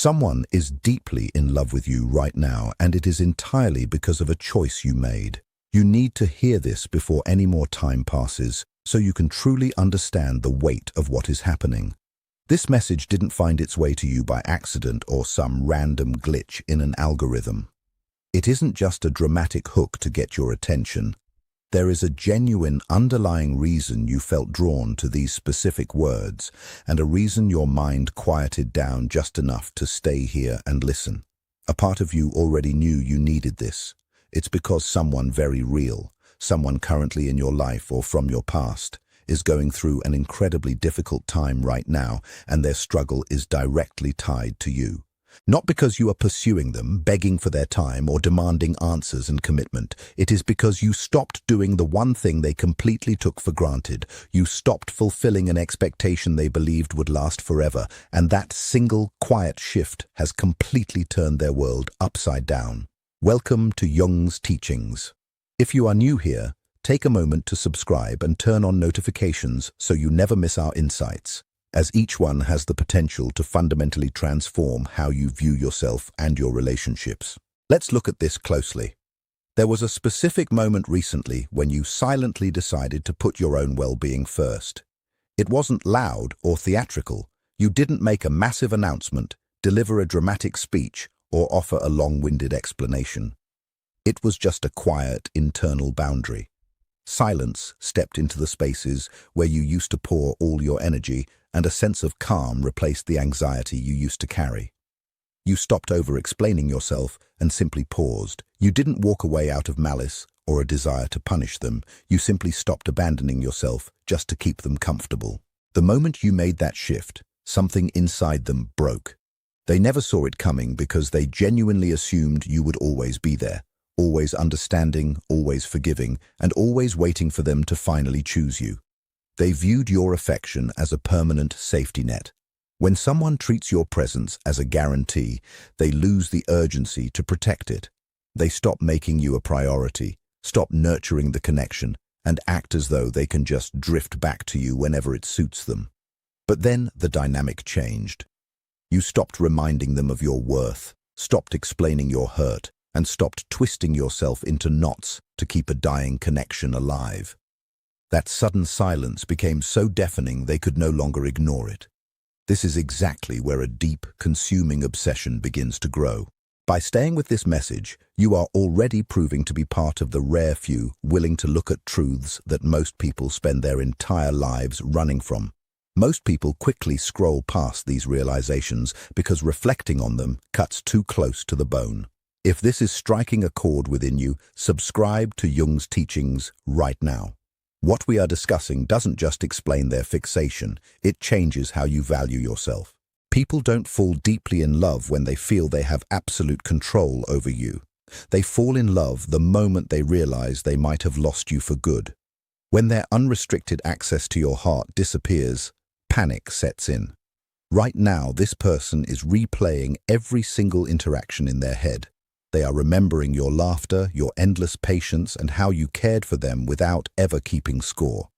Someone is deeply in love with you right now, and it is entirely because of a choice you made. You need to hear this before any more time passes, so you can truly understand the weight of what is happening. This message didn't find its way to you by accident or some random glitch in an algorithm. It isn't just a dramatic hook to get your attention. There is a genuine underlying reason you felt drawn to these specific words, and a reason your mind quieted down just enough to stay here and listen. A part of you already knew you needed this. It's because someone very real, someone currently in your life or from your past, is going through an incredibly difficult time right now, and their struggle is directly tied to you. Not because you are pursuing them, begging for their time, or demanding answers and commitment. It is because you stopped doing the one thing they completely took for granted. You stopped fulfilling an expectation they believed would last forever, and that single, quiet shift has completely turned their world upside down. Welcome to Jung's teachings. If you are new here, take a moment to subscribe and turn on notifications so you never miss our insights, as each one has the potential to fundamentally transform how you view yourself and your relationships. Let's look at this closely. There was a specific moment recently when you silently decided to put your own well-being first. It wasn't loud or theatrical. You didn't make a massive announcement, deliver a dramatic speech, or offer a long-winded explanation. It was just a quiet, internal boundary. Silence stepped into the spaces where you used to pour all your energy, and a sense of calm replaced the anxiety you used to carry. You stopped over-explaining yourself and simply paused. You didn't walk away out of malice or a desire to punish them. You simply stopped abandoning yourself just to keep them comfortable. The moment you made that shift, something inside them broke. They never saw it coming because they genuinely assumed you would always be there, always understanding, always forgiving, and always waiting for them to finally choose you. They viewed your affection as a permanent safety net. When someone treats your presence as a guarantee, they lose the urgency to protect it. They stop making you a priority, stop nurturing the connection, and act as though they can just drift back to you whenever it suits them. But then the dynamic changed. You stopped reminding them of your worth, stopped explaining your hurt, and stopped twisting yourself into knots to keep a dying connection alive. That sudden silence became so deafening they could no longer ignore it. This is exactly where a deep, consuming obsession begins to grow. By staying with this message, you are already proving to be part of the rare few willing to look at truths that most people spend their entire lives running from. Most people quickly scroll past these realizations because reflecting on them cuts too close to the bone. If this is striking a chord within you, subscribe to Jung's teachings right now. What we are discussing doesn't just explain their fixation, it changes how you value yourself. People don't fall deeply in love when they feel they have absolute control over you. They fall in love the moment they realize they might have lost you for good. When their unrestricted access to your heart disappears, panic sets in. Right now, this person is replaying every single interaction in their head. They are remembering your laughter, your endless patience, and how you cared for them without ever keeping score.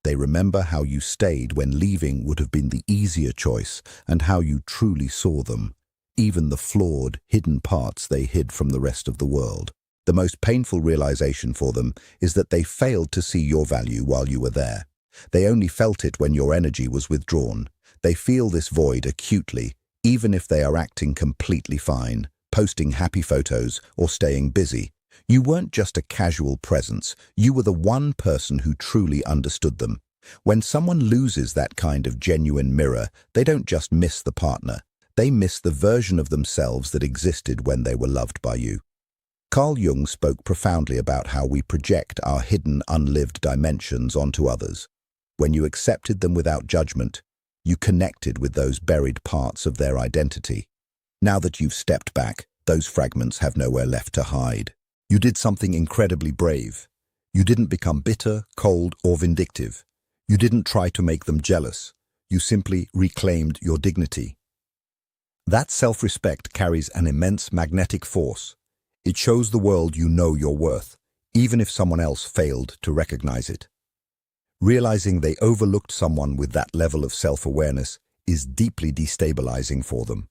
They remember how you stayed when leaving would have been the easier choice, and how you truly saw them, even the flawed, hidden parts they hid from the rest of the world. The most painful realization for them is that they failed to see your value while you were there. They only felt it when your energy was withdrawn. They feel this void acutely, even if they are acting completely fine, posting happy photos, or staying busy. You weren't just a casual presence, you were the one person who truly understood them. When someone loses that kind of genuine mirror, they don't just miss the partner, they miss the version of themselves that existed when they were loved by you. Carl Jung spoke profoundly about how we project our hidden, unlived dimensions onto others. When you accepted them without judgment, you connected with those buried parts of their identity. Now that you've stepped back, those fragments have nowhere left to hide. You did something incredibly brave. You didn't become bitter, cold, or vindictive. You didn't try to make them jealous. You simply reclaimed your dignity. That self-respect carries an immense magnetic force. It shows the world you know your worth, even if someone else failed to recognize it. Realizing they overlooked someone with that level of self-awareness is deeply destabilizing for them.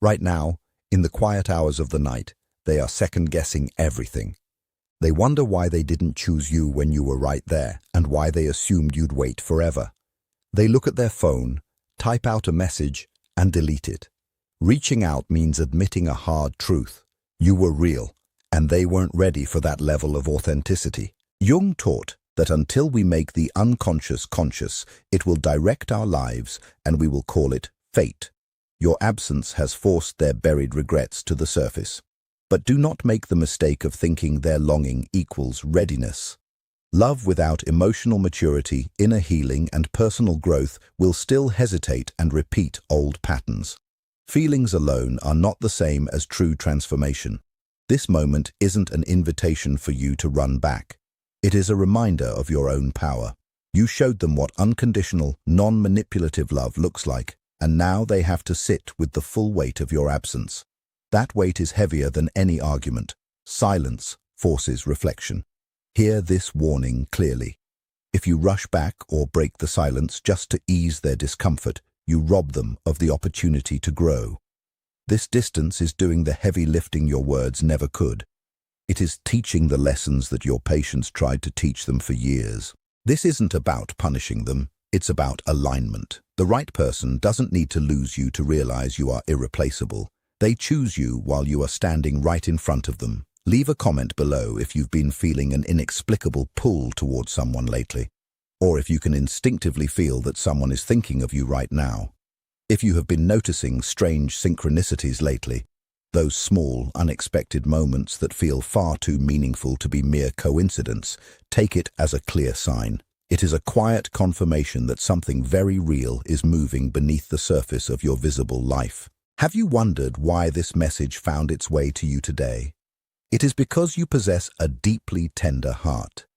Right now, in the quiet hours of the night, they are second-guessing everything. They wonder why they didn't choose you when you were right there, and why they assumed you'd wait forever. They look at their phone, type out a message, and delete it. Reaching out means admitting a hard truth. You were real, and they weren't ready for that level of authenticity. Jung taught that until we make the unconscious conscious, it will direct our lives, and we will call it fate. Your absence has forced their buried regrets to the surface. But do not make the mistake of thinking their longing equals readiness. Love without emotional maturity, inner healing, and personal growth will still hesitate and repeat old patterns. Feelings alone are not the same as true transformation. This moment isn't an invitation for you to run back. It is a reminder of your own power. You showed them what unconditional, non-manipulative love looks like, and now they have to sit with the full weight of your absence. That weight is heavier than any argument. Silence forces reflection. Hear this warning clearly. If you rush back or break the silence just to ease their discomfort, you rob them of the opportunity to grow. This distance is doing the heavy lifting your words never could. It is teaching the lessons that your patience tried to teach them for years. This isn't about punishing them, it's about alignment. The right person doesn't need to lose you to realize you are irreplaceable. They choose you while you are standing right in front of them. Leave a comment below if you've been feeling an inexplicable pull towards someone lately, or if you can instinctively feel that someone is thinking of you right now. If you have been noticing strange synchronicities lately, those small, unexpected moments that feel far too meaningful to be mere coincidence, take it as a clear sign. It is a quiet confirmation that something very real is moving beneath the surface of your visible life. Have you wondered why this message found its way to you today? It is because you possess a deeply tender heart.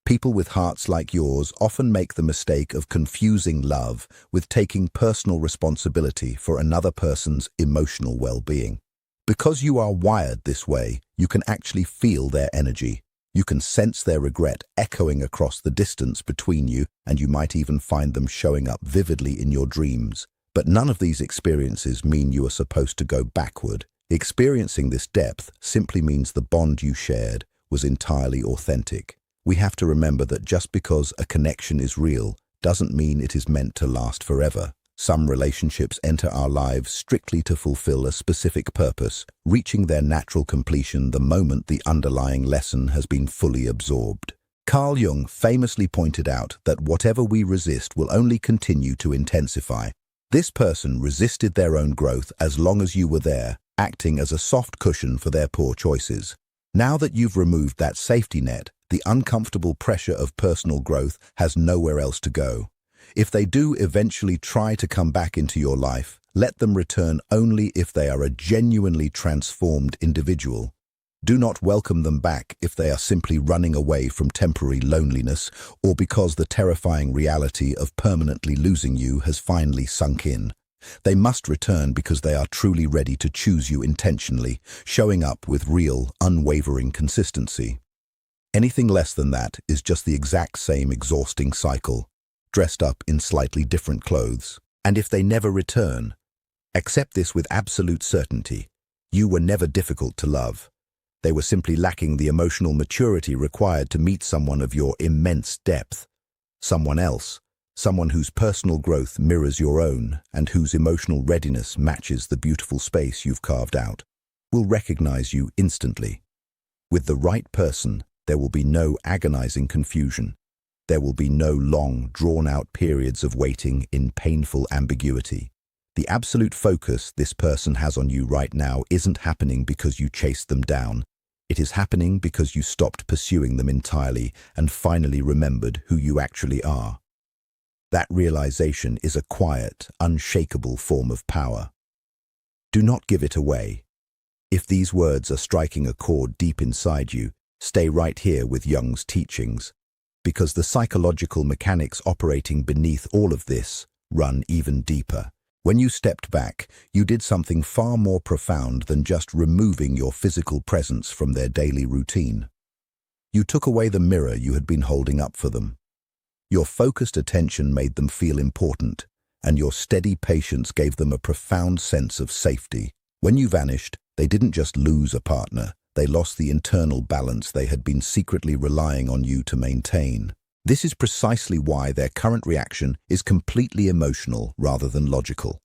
People with hearts like yours often make the mistake of confusing love with taking personal responsibility for another person's emotional well-being. Because you are wired this way, you can actually feel their energy. You can sense their regret echoing across the distance between you, and you might even find them showing up vividly in your dreams. But none of these experiences mean you are supposed to go backward. Experiencing this depth simply means the bond you shared was entirely authentic. We have to remember that just because a connection is real doesn't mean it is meant to last forever. Some relationships enter our lives strictly to fulfill a specific purpose, reaching their natural completion the moment the underlying lesson has been fully absorbed. Carl Jung famously pointed out that whatever we resist will only continue to intensify. This person resisted their own growth as long as you were there, acting as a soft cushion for their poor choices. Now that you've removed that safety net, the uncomfortable pressure of personal growth has nowhere else to go. If they do eventually try to come back into your life, let them return only if they are a genuinely transformed individual. Do not welcome them back if they are simply running away from temporary loneliness or because the terrifying reality of permanently losing you has finally sunk in. They must return because they are truly ready to choose you intentionally, showing up with real, unwavering consistency. Anything less than that is just the exact same exhausting cycle, dressed up in slightly different clothes. And if they never return, accept this with absolute certainty. You were never difficult to love. They were simply lacking the emotional maturity required to meet someone of your immense depth. Someone else, someone whose personal growth mirrors your own and whose emotional readiness matches the beautiful space you've carved out, will recognize you instantly. With the right person, there will be no agonizing confusion. There will be no long, drawn-out periods of waiting in painful ambiguity. The absolute focus this person has on you right now isn't happening because you chased them down. It is happening because you stopped pursuing them entirely and finally remembered who you actually are. That realization is a quiet, unshakable form of power. Do not give it away. If these words are striking a chord deep inside you, stay right here with Jung's teachings, because the psychological mechanics operating beneath all of this run even deeper. When you stepped back, you did something far more profound than just removing your physical presence from their daily routine. You took away the mirror you had been holding up for them. Your focused attention made them feel important, and your steady patience gave them a profound sense of safety. When you vanished, they didn't just lose a partner, they lost the internal balance they had been secretly relying on you to maintain. This is precisely why their current reaction is completely emotional rather than logical.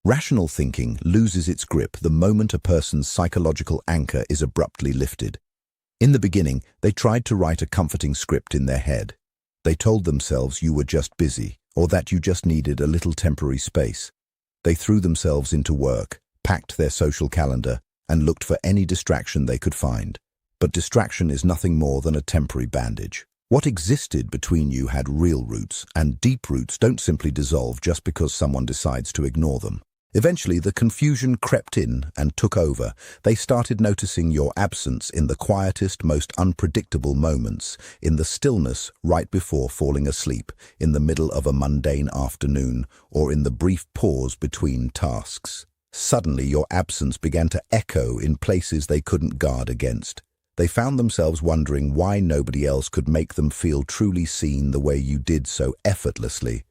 Rational thinking loses its grip the moment a person's psychological anchor is abruptly lifted. In the beginning, they tried to write a comforting script in their head. They told themselves you were just busy, or that you just needed a little temporary space. They threw themselves into work, packed their social calendar, and looked for any distraction they could find. But distraction is nothing more than a temporary bandage. What existed between you had real roots, and deep roots don't simply dissolve just because someone decides to ignore them. Eventually, the confusion crept in and took over. They started noticing your absence in the quietest, most unpredictable moments, in the stillness right before falling asleep, in the middle of a mundane afternoon, or in the brief pause between tasks. Suddenly, your absence began to echo in places they couldn't guard against. They found themselves wondering why nobody else could make them feel truly seen the way you did so effortlessly.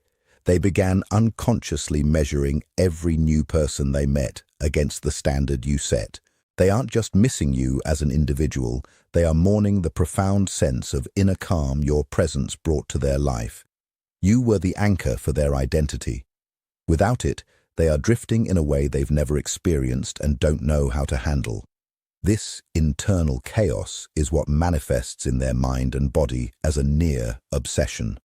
They began unconsciously measuring every new person they met against the standard you set. They aren't just missing you as an individual, they are mourning the profound sense of inner calm your presence brought to their life. You were the anchor for their identity. Without it, they are drifting in a way they've never experienced and don't know how to handle. This internal chaos is what manifests in their mind and body as a near obsession.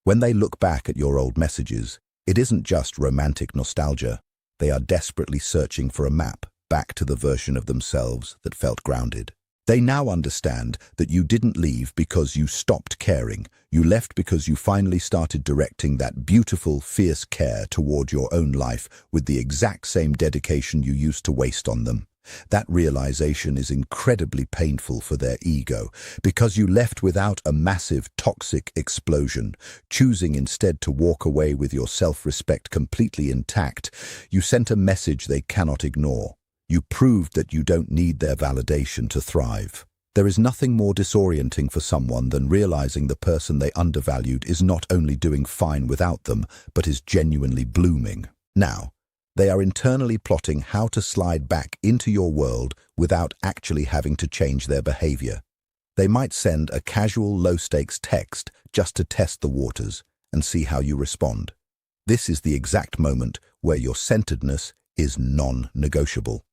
When they look back at your old messages, it isn't just romantic nostalgia. They are desperately searching for a map back to the version of themselves that felt grounded. They now understand that you didn't leave because you stopped caring. You left because you finally started directing that beautiful, fierce care toward your own life with the exact same dedication you used to waste on them. That realization is incredibly painful for their ego, because you left without a massive toxic explosion. Choosing instead to walk away with your self-respect completely intact, you sent a message they cannot ignore. You proved that you don't need their validation to thrive. There is nothing more disorienting for someone than realizing the person they undervalued is not only doing fine without them, but is genuinely blooming. Now, they are internally plotting how to slide back into your world without actually having to change their behavior. They might send a casual, low-stakes text just to test the waters and see how you respond. This is the exact moment where your centeredness is non-negotiable.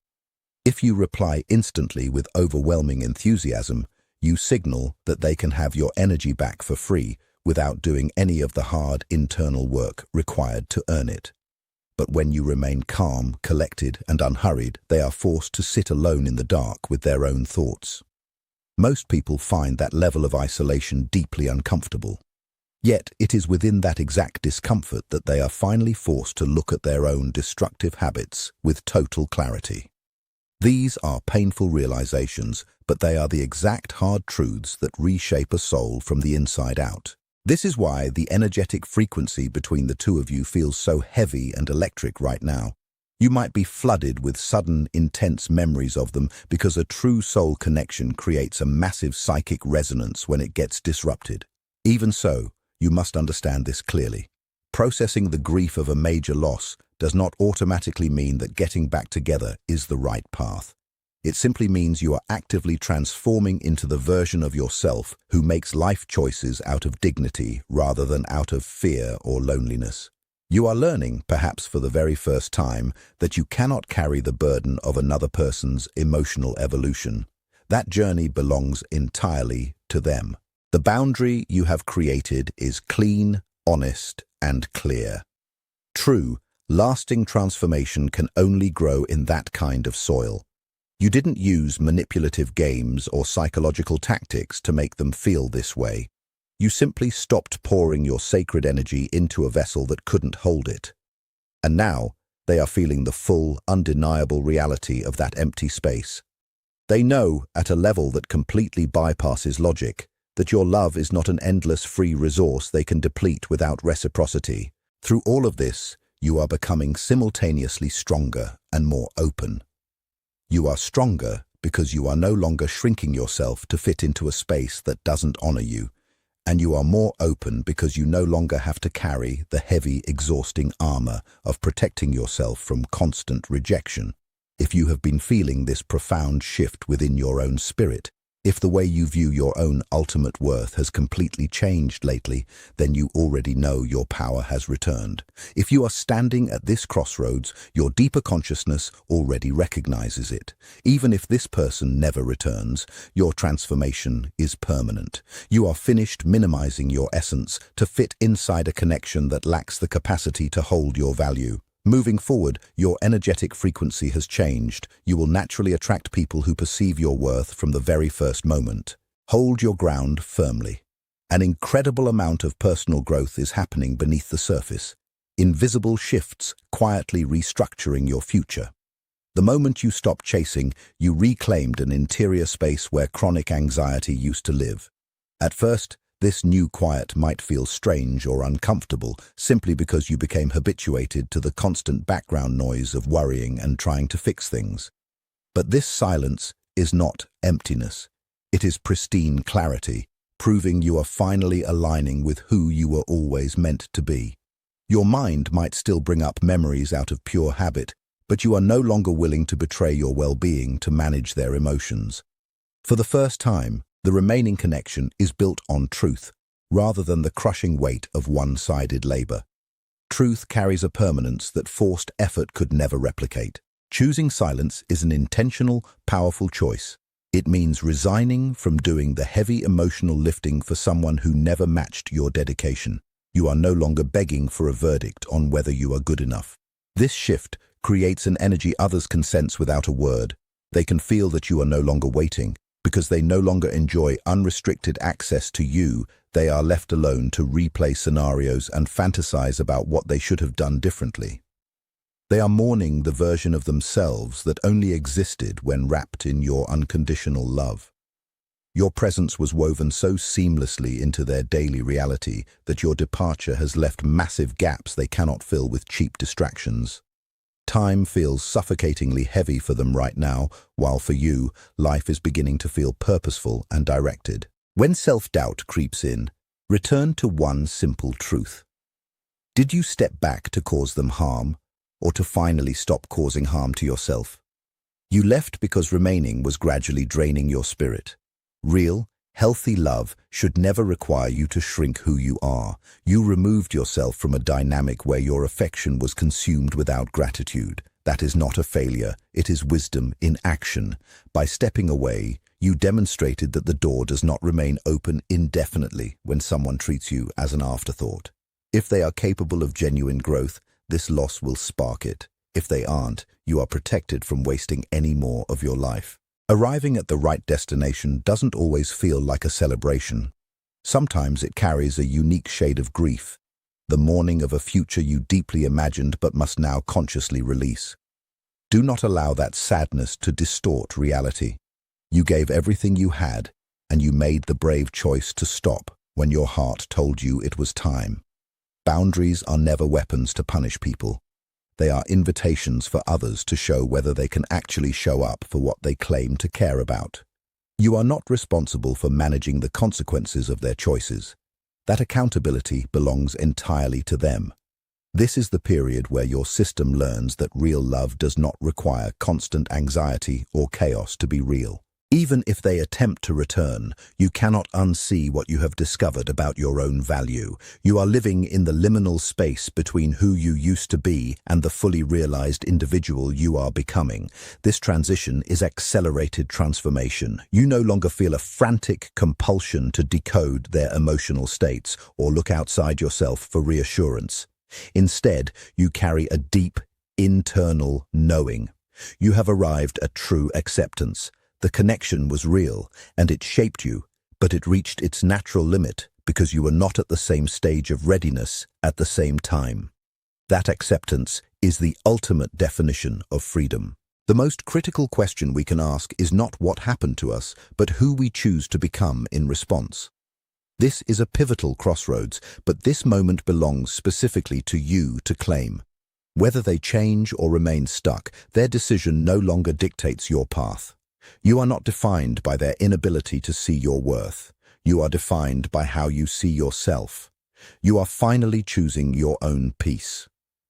If you reply instantly with overwhelming enthusiasm, you signal that they can have your energy back for free without doing any of the hard internal work required to earn it. But when you remain calm, collected, and unhurried, they are forced to sit alone in the dark with their own thoughts. Most people find that level of isolation deeply uncomfortable. Yet it is within that exact discomfort that they are finally forced to look at their own destructive habits with total clarity. These are painful realizations, but they are the exact hard truths that reshape a soul from the inside out. This is why the energetic frequency between the two of you feels so heavy and electric right now. You might be flooded with sudden, intense memories of them because a true soul connection creates a massive psychic resonance when it gets disrupted. Even so, you must understand this clearly. Processing the grief of a major loss does not automatically mean that getting back together is the right path. It simply means you are actively transforming into the version of yourself who makes life choices out of dignity rather than out of fear or loneliness. You are learning, perhaps for the very first time, that you cannot carry the burden of another person's emotional evolution. That journey belongs entirely to them. The boundary you have created is clean, honest, and clear. True, lasting transformation can only grow in that kind of soil. You didn't use manipulative games or psychological tactics to make them feel this way. You simply stopped pouring your sacred energy into a vessel that couldn't hold it. And now, they are feeling the full, undeniable reality of that empty space. They know, at a level that completely bypasses logic, that your love is not an endless free resource they can deplete without reciprocity. Through all of this, you are becoming simultaneously stronger and more open. You are stronger because you are no longer shrinking yourself to fit into a space that doesn't honor you, and you are more open because you no longer have to carry the heavy, exhausting armor of protecting yourself from constant rejection. If you have been feeling this profound shift within your own spirit, if the way you view your own ultimate worth has completely changed lately, then you already know your power has returned. If you are standing at this crossroads, your deeper consciousness already recognizes it. Even if this person never returns, your transformation is permanent. You are finished minimizing your essence to fit inside a connection that lacks the capacity to hold your value. Moving forward, your energetic frequency has changed. You will naturally attract people who perceive your worth from the very first moment. Hold your ground firmly. An incredible amount of personal growth is happening beneath the surface. Invisible shifts quietly restructuring your future. The moment you stopped chasing, you reclaimed an interior space where chronic anxiety used to live. At first, this new quiet might feel strange or uncomfortable simply because you became habituated to the constant background noise of worrying and trying to fix things. But this silence is not emptiness. It is pristine clarity, proving you are finally aligning with who you were always meant to be. Your mind might still bring up memories out of pure habit, but you are no longer willing to betray your well-being to manage their emotions. For the first time, the remaining connection is built on truth, rather than the crushing weight of one-sided labor. Truth carries a permanence that forced effort could never replicate. Choosing silence is an intentional, powerful choice. It means resigning from doing the heavy emotional lifting for someone who never matched your dedication. You are no longer begging for a verdict on whether you are good enough. This shift creates an energy others can sense without a word. They can feel that you are no longer waiting. Because they no longer enjoy unrestricted access to you, they are left alone to replay scenarios and fantasize about what they should have done differently. They are mourning the version of themselves that only existed when wrapped in your unconditional love. Your presence was woven so seamlessly into their daily reality that your departure has left massive gaps they cannot fill with cheap distractions. Time feels suffocatingly heavy for them right now, while for you, life is beginning to feel purposeful and directed. When self-doubt creeps in, return to one simple truth. Did you step back to cause them harm, or to finally stop causing harm to yourself? You left because remaining was gradually draining your spirit. Real, healthy love should never require you to shrink who you are. You removed yourself from a dynamic where your affection was consumed without gratitude. That is not a failure, it is wisdom in action. By stepping away, you demonstrated that the door does not remain open indefinitely when someone treats you as an afterthought. If they are capable of genuine growth, this loss will spark it. If they aren't, you are protected from wasting any more of your life. Arriving at the right destination doesn't always feel like a celebration. Sometimes it carries a unique shade of grief, the mourning of a future you deeply imagined but must now consciously release. Do not allow that sadness to distort reality. You gave everything you had, and you made the brave choice to stop when your heart told you it was time. Boundaries are never weapons to punish people. They are invitations for others to show whether they can actually show up for what they claim to care about. You are not responsible for managing the consequences of their choices. That accountability belongs entirely to them. This is the period where your system learns that real love does not require constant anxiety or chaos to be real. Even if they attempt to return, you cannot unsee what you have discovered about your own value. You are living in the liminal space between who you used to be and the fully realized individual you are becoming. This transition is accelerated transformation. You no longer feel a frantic compulsion to decode their emotional states or look outside yourself for reassurance. Instead, you carry a deep, internal knowing. You have arrived at true acceptance. The connection was real, and it shaped you, but it reached its natural limit because you were not at the same stage of readiness at the same time. That acceptance is the ultimate definition of freedom. The most critical question we can ask is not what happened to us, but who we choose to become in response. This is a pivotal crossroads, but this moment belongs specifically to you to claim. Whether they change or remain stuck, their decision no longer dictates your path. You are not defined by their inability to see your worth. You are defined by how you see yourself. You are finally choosing your own peace.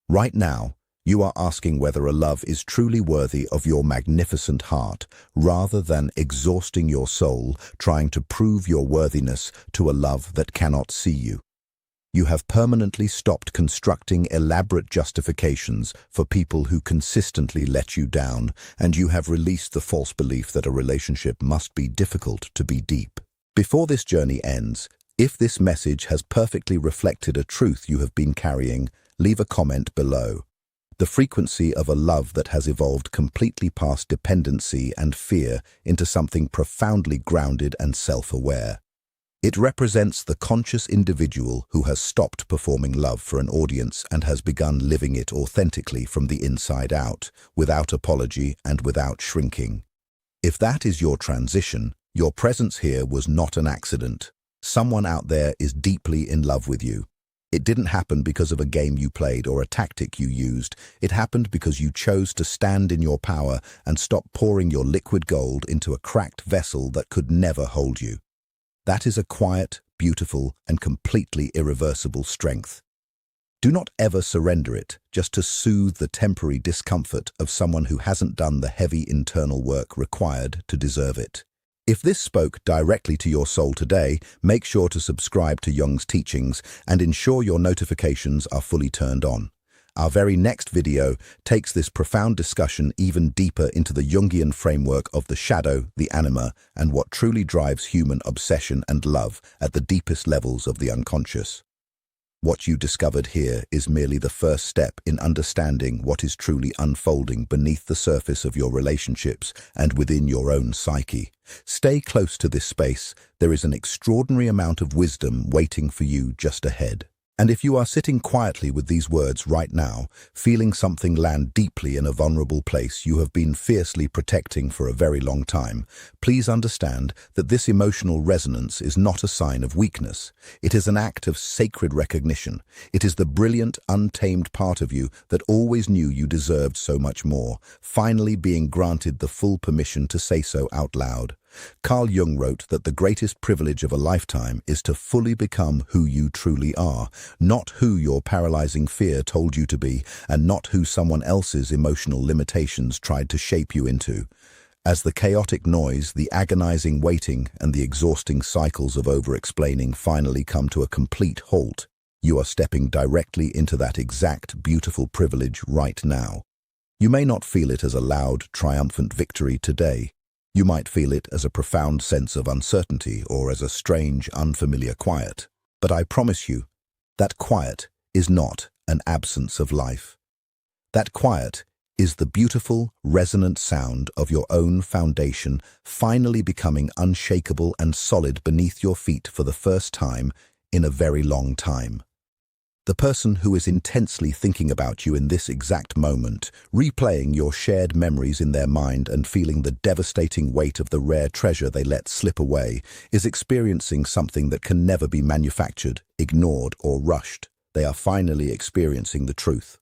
Right now, You are asking whether a love is truly worthy of your magnificent heart, rather than exhausting your soul trying to prove your worthiness to a love that cannot see you. You have permanently stopped constructing elaborate justifications for people who consistently let you down, and you have released the false belief that a relationship must be difficult to be deep. Before this journey ends, if this message has perfectly reflected a truth you have been carrying, leave a comment below. The frequency of a love that has evolved completely past dependency and fear into something profoundly grounded and self-aware. It represents the conscious individual who has stopped performing love for an audience and has begun living it authentically from the inside out, without apology and without shrinking. If that is your transition, your presence here was not an accident. Someone out there is deeply in love with you. It didn't happen because of a game you played or a tactic you used. It happened because you chose to stand in your power and stop pouring your liquid gold into a cracked vessel that could never hold you. That is a quiet, beautiful, and completely irreversible strength. Do not ever surrender it just to soothe the temporary discomfort of someone who hasn't done the heavy internal work required to deserve it. If this spoke directly to your soul today, make sure to subscribe to Jung's teachings and ensure your notifications are fully turned on. Our very next video takes this profound discussion even deeper into the Jungian framework of the shadow, the anima, and what truly drives human obsession and love at the deepest levels of the unconscious. What you discovered here is merely the first step in understanding what is truly unfolding beneath the surface of your relationships and within your own psyche. Stay close to this space. There is an extraordinary amount of wisdom waiting for you just ahead. And if you are sitting quietly with these words right now, feeling something land deeply in a vulnerable place you have been fiercely protecting for a very long time, please understand that this emotional resonance is not a sign of weakness. It is an act of sacred recognition. It is the brilliant, untamed part of you that always knew you deserved so much more, finally being granted the full permission to say so out loud. Carl Jung wrote that the greatest privilege of a lifetime is to fully become who you truly are, not who your paralyzing fear told you to be, and not who someone else's emotional limitations tried to shape you into. As the chaotic noise, the agonizing waiting, and the exhausting cycles of over-explaining finally come to a complete halt, you are stepping directly into that exact beautiful privilege right now. You may not feel it as a loud, triumphant victory today. You might feel it as a profound sense of uncertainty or as a strange, unfamiliar quiet. But I promise you, that quiet is not an absence of life. That quiet is the beautiful, resonant sound of your own foundation finally becoming unshakable and solid beneath your feet for the first time in a very long time. The person who is intensely thinking about you in this exact moment, replaying your shared memories in their mind and feeling the devastating weight of the rare treasure they let slip away, is experiencing something that can never be manufactured, ignored, or rushed. They are finally experiencing the truth.